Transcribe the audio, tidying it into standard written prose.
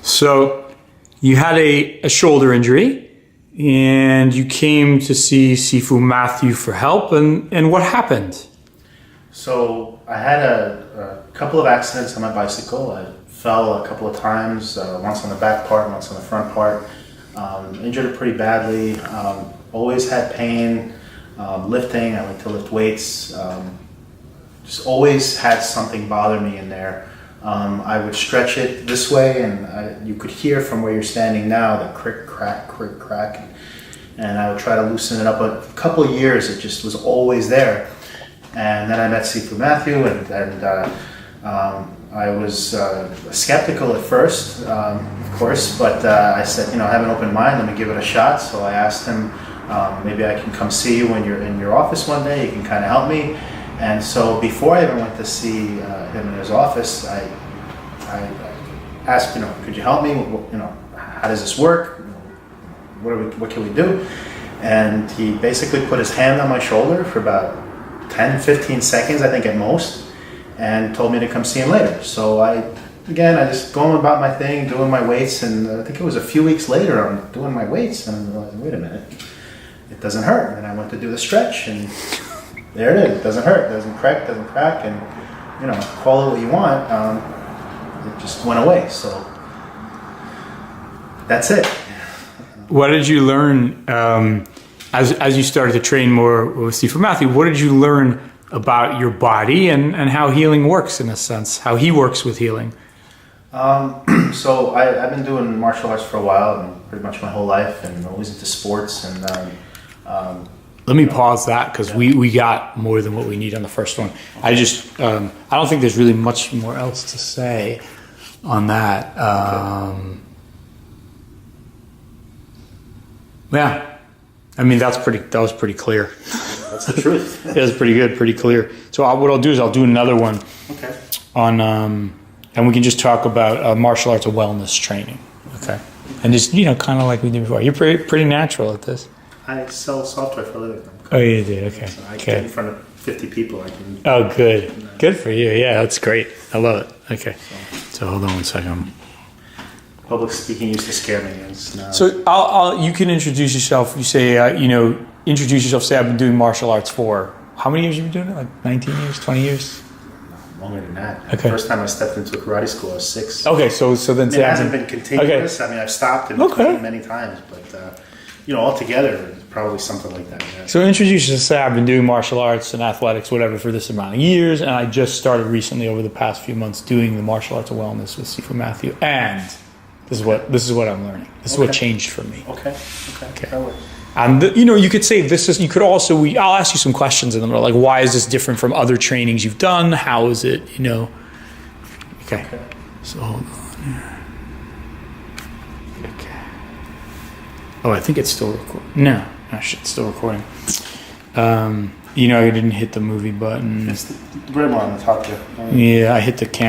So you had a shoulder injury and you came to see Sifu Matthew for help, and what happened? So I had a couple of accidents on my bicycle. I fell a couple of times, once on the back part, once on the front part. Injured it pretty badly. Always had pain lifting. I like to lift weights. Just always had something bother me in there. I would stretch it this way, and you could hear from where you're standing now the crick, crack. And I would try to loosen it up. But a couple of years, it just was always there. And then I met Sifu Matthew, and I was skeptical at first, of course, but I said, I have an open mind, let me give it a shot. So I asked him, maybe I can come see you when you're in your office one day, you can kind of help me. And so before I even went to see him in his office, I asked, could you help me? How does this work? What can we do? And he basically put his hand on my shoulder for about 10, 15 seconds, I think at most, and told me to come see him later. So I just going about my thing, doing my weights, and I think it was a few weeks later I'm doing my weights, and I'm realizing, wait a minute, it doesn't hurt. And I went to do the stretch, and there it is. It doesn't hurt, doesn't crack, and call it what you want. It just went away. So that's it. What did you learn as you started to train more with Sifu Matthew? What did you learn about your body and how healing works, in a sense, how he works with healing? So I've been doing martial arts for a while, and pretty much my whole life, and always into sports. And let me pause that, because we got more than what we need on the first one. I don't think there's really much more else to say on that. Yeah, I mean that was pretty clear. That's the truth. It was pretty good, pretty clear. So what I'll do is I'll do another one. Okay. On and we can just talk about martial arts and wellness training. Okay. And just kind of like we did before. You're pretty natural at this. I sell software for a living. Oh, you do? Okay. So I get in front of 50 people. I can. Oh, good. Good for you. Yeah, that's great. I love it. Okay. So hold on one second. Public speaking used to scare me. So you can introduce yourself. You say, introduce yourself. Say, I've been doing martial arts for, how many years have you been doing it? Like 19 years, 20 years? Longer than that. Okay. The first time I stepped into a karate school, I was 6. Okay, so then it hasn't been continuous. Okay. I mean, I've stopped in between many times, but altogether, probably something like that. Yeah. So introduce yourself. Say, I've been doing martial arts and athletics, whatever, for this amount of years, and I just started recently, over the past few months, doing the martial arts and wellness with Sifu Matthew, and this is what I'm learning. This is what changed for me. Okay. That works. And you could say this is. You could also. I'll ask you some questions in the middle, like why is this different from other trainings you've done? How is it? Okay. So hold on here. Okay. Oh, I think it's still recording. No, it's still recording. I didn't hit the movie button. It's the red one on the top there. Yeah, I hit the camera.